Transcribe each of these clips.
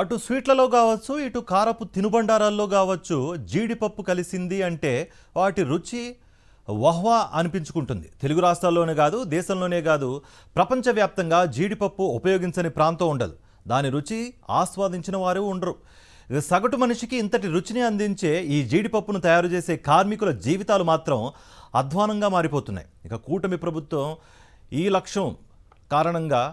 అటు స్వీట్లలో కావచ్చు, ఇటు కారపు తినుబండారాల్లో కావచ్చు, జీడిపప్పు కలిసింది అంటే వాటి రుచి వహ్వా అనిపించుకుంటుంది. తెలుగు రాష్ట్రాల్లోనే కాదు, దేశంలోనే కాదు, ప్రపంచవ్యాప్తంగా జీడిపప్పు ఉపయోగించని ప్రాంతం ఉండదు. దాని రుచి ఆస్వాదించిన వారు ఉండరు. సగటు మనిషికి ఇంతటి రుచిని అందించే ఈ జీడిపప్పును తయారు చేసే కార్మికుల జీవితాలు మాత్రం అధ్వానంగా మారిపోతున్నాయి. ఇక కూటమి ప్రభుత్వం ఈ లక్ష్యం కారణంగా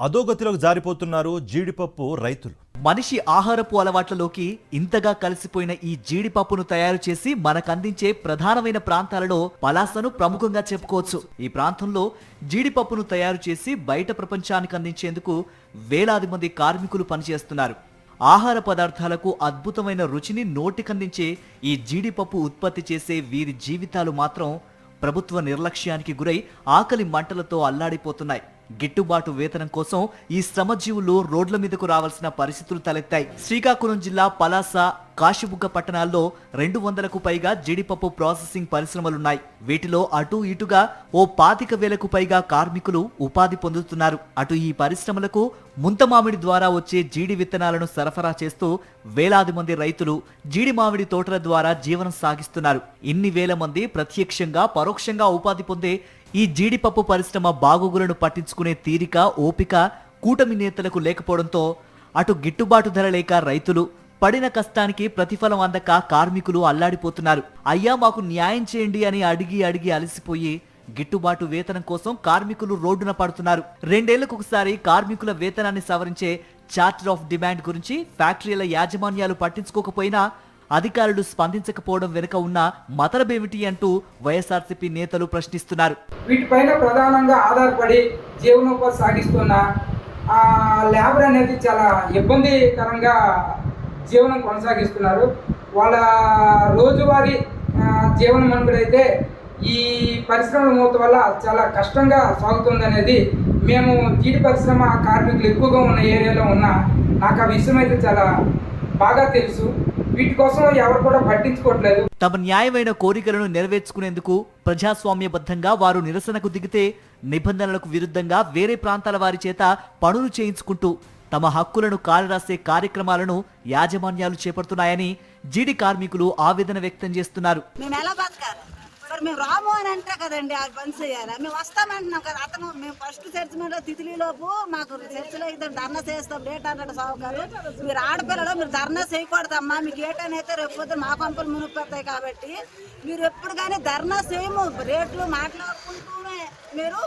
అధోగతిలోకి జారిపోతున్నారు జీడిపప్పు రైతులు. మనిషి ఆహారపు అలవాట్లలోకి ఇంతగా కలిసిపోయిన ఈ జీడిపప్పును తయారు చేసి మనకందించే ప్రధానమైన ప్రాంతాలలో పలాసను ప్రముఖంగా చెప్పుకోవచ్చు. ఈ ప్రాంతంలో జీడిపప్పును తయారు చేసి బయట ప్రపంచానికి అందించేందుకు వేలాది మంది కార్మికులు పనిచేస్తున్నారు. ఆహార పదార్థాలకు అద్భుతమైన రుచిని నోటికందించే ఈ జీడిపప్పు ఉత్పత్తి చేసే వీరి జీవితాలు మాత్రం ప్రభుత్వ నిర్లక్ష్యానికి గురై ఆకలి మంటలతో అల్లాడిపోతున్నాయి. గిట్టుబాటు వేతనం కోసం ఈ శ్రమజీవులు రోడ్ల మీదకు రావాల్సిన పరిస్థితులు తలెత్తాయి. శ్రీకాకుళం జిల్లా పలాస, కాశీబుగ్గ పట్టణాల్లో 200కు పైగా జీడిపప్పు ప్రాసెసింగ్ పరిశ్రమలున్నాయి. వీటిలో అటు ఇటుగా ఓ 25,000కు పైగా కార్మికులు ఉపాధి పొందుతున్నారు. అటు ఈ పరిశ్రమలకు ముంతమామిడి ద్వారా వచ్చే జీడి విత్తనాలను సరఫరా చేస్తూ వేలాది మంది రైతులు జీడి మామిడి తోటల ద్వారా జీవనం సాగిస్తున్నారు. ఇన్ని వేల మంది ప్రత్యక్షంగా పరోక్షంగా ఉపాధి పొందే ఈ జీడిపప్పు పరిశ్రమ బాగోగులను పట్టించుకునే తీరిక, ఓపిక కూటమి నేతలకు లేకపోవడంతో అటు గిట్టుబాటు ధర లేక రైతులు, పడిన కష్టానికి ప్రతిఫలం అందక కార్మికులు అల్లాడిపోతున్నారు. అయ్యా మాకు న్యాయం చేయండి అని అడిగి అడిగి అలసిపోయి గిట్టుబాటు వేతనం కోసం కార్మికులు రోడ్డున పడుతున్నారు. 2 ఏళ్లకు ఒకసారి కార్మికుల వేతనాన్ని సవరించే చార్టర్ ఆఫ్ డిమాండ్ గురించి ఫ్యాక్టరీల యాజమాన్యాలు పట్టించుకోకపోయినా అధికారులు స్పందించకపోవడం వెనుక ఉన్న మతలబేమిటి అంటూ వైఎస్ఆర్సీపీ నేతలు ప్రశ్నిస్తున్నారు. వీటిపైన ప్రధానంగా ఆధారపడి జీవనోపాధి సాగిస్తున్న లేబర్ అనేది చాలా ఇబ్బందికరంగా జీవనం కొనసాగిస్తున్నారు. వాళ్ళ రోజువారీ జీవన మనుగడైతే ఈ పరిశ్రమల మూత వల్ల చాలా కష్టంగా సాగుతుందనేది మేము జీడి పరిశ్రమ కార్మికులు ఎక్కువగా ఉన్న ఏరియాలో ఉన్న నాకు ఆ విషయం అయితే చాలా బాగా తెలుసు. వీటి కోసం ఎవరు కూడా పట్టించుకోవట్లేదు. తమ న్యాయమైన కోరికలను నెరవేర్చుకునేందుకు ప్రజాస్వామ్యబద్ధంగా వారు నిరసనకు దిగితే నిబంధనలకు విరుద్ధంగా వేరే ప్రాంతాల వారి చేత పనులు చేయించుకుంటూ తమ హక్కులను కాలరాసే కార్యక్రమాలను యాజమాన్యాలు చేపడుతున్నాయని జీడి కార్మికులు ఆవేదన వ్యక్తం చేస్తున్నారు. మేము రాము అని అంటే కదండి ఆ పని చేయాలి. మేము వస్తామంటున్నాం కదా. అతను మేము ఫస్ట్ చర్చిలో తిథిలోపు మాకు చర్చిలో ఇద్దరు ధర్నా చేస్తాం డేట్ అన్నాడు సావుకారు. మీరు ఆడపిల్లలు మీరు ధర్నా చేయకూడదమ్మా, మీకు ఏటనైతే రేపు పొద్దున మా పంపులు మునిగిపోతాయి కాబట్టి మీరు ఎప్పుడు కానీ ధర్నా చేయము, రేట్లు మాట్లాడుకుంటూనే మీరు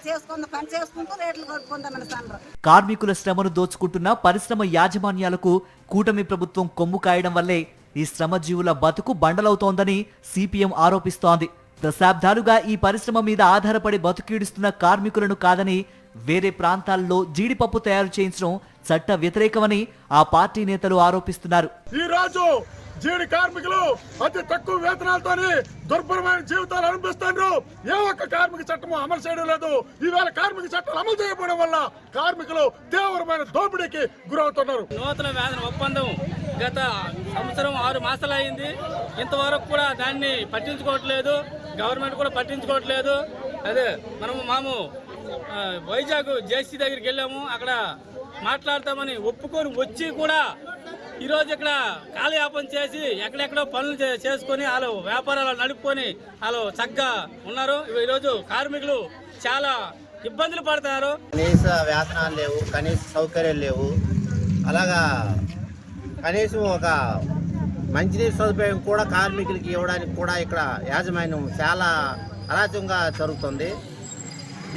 చేసుకుందాం, పని చేసుకుంటూ రేట్లు కట్టుకుందామని అన్నారు. కార్మికుల శ్రమను దోచుకుంటున్న పరిశ్రమ యాజమాన్యాలకు కూటమి ప్రభుత్వం కొమ్ము కాయడం వల్లే ఈ శ్రమజీవుల బతుకు బండలవుతోందని సిపిఎం ఆరోపిస్తోంది. దశాబ్దాలుగా ఈ పరిశ్రమ మీద ఆధారపడి బతుకీడుస్తున్న కార్మికులను కాదని వేరే ప్రాంతాల్లో జీడిపప్పు తయారు చేయించడం చట్ట వ్యతిరేకమని ఆ పార్టీ నేతలు ఆరోపిస్తున్నారు. ఈ రోజు జీడి కార్మికులు అతి తక్కువ వేతనాలతోని దుర్భరమైన జీవితాలు అనిపిస్తున్నారు. ఏ ఒక్క కార్మిక చట్టము అమలు చేయడం లేదు. ఈవేళ కార్మిక చట్టాలు అమలు చేయకపోవడం వల్ల కార్మికులు తీవ్రమైన దోపిడీకి గురవుతున్నారు. నూతన వేతన ఒప్పందం గత సంవత్సరం 6 మాసాలు అయింది. ఇంతవరకు కూడా దాన్ని పట్టించుకోవట్లేదు. గవర్నమెంట్ కూడా పట్టించుకోవట్లేదు. అదే మేము వైజాగ్ జేసీ దగ్గరికి వెళ్ళాము. అక్కడ మాట్లాడతామని ఒప్పుకొని వచ్చి కూడా ఈరోజు ఇక్కడ కాలయాపన చేసి ఎక్కడెక్కడో పనులు చేసుకొని వాళ్ళు వ్యాపారాలు నడుపుకొని వాళ్ళు చక్కగా ఉన్నారు. ఈరోజు కార్మికులు చాలా ఇబ్బందులు పడుతున్నారు. కనీస వేతనాలు లేవు, కనీస సౌకర్యాలు లేవు. అలాగా కనీసం ఒక మంచినీరు సదుపాయం కూడా కార్మికులకి ఇవ్వడానికి కూడా ఇక్కడ యాజమాన్యం చాలా అరాచకంగా జరుగుతుంది.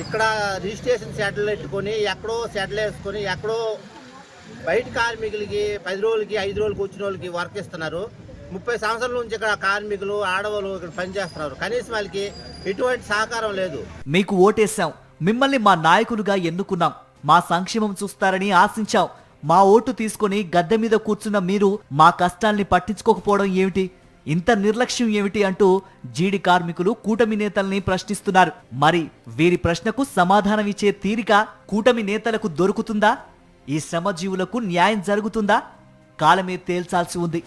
ఇక్కడ రిజిస్ట్రేషన్ సెటిల్ పెట్టుకొని ఎక్కడో సెటిల్ వేసుకొని ఎక్కడో బయట కార్మికులకి 10 రోజులకి 5 రోజులకి వచ్చిన వాళ్ళకి వర్క్ ఇస్తున్నారు. 30 సంవత్సరాల నుంచి ఇక్కడ కార్మికులు ఆడవాళ్ళు ఇక్కడ పనిచేస్తున్నారు. కనీసం వాళ్ళకి ఎటువంటి సహకారం లేదు. మీకు ఓటేశాం, మిమ్మల్ని మా నాయకులుగా ఎన్నుకున్నాం, మా సంక్షేమం చూస్తారని ఆశించాం. మా ఓటు తీసుకొని గద్దె మీద కూర్చున్న మీరు మా కష్టాల్ని పట్టించుకోకపోవడం ఏమిటి, ఇంత నిర్లక్ష్యం ఏమిటి అంటూ జీడి కార్మికులు కూటమి నేతల్ని ప్రశ్నిస్తున్నారు. మరి వీరి ప్రశ్నకు సమాధానం ఇచ్చే తీరిక కూటమి నేతలకు దొరుకుతుందా? ఈ శ్రమజీవులకు న్యాయం జరుగుతుందా? కాలమే తేల్చాల్సి ఉంది.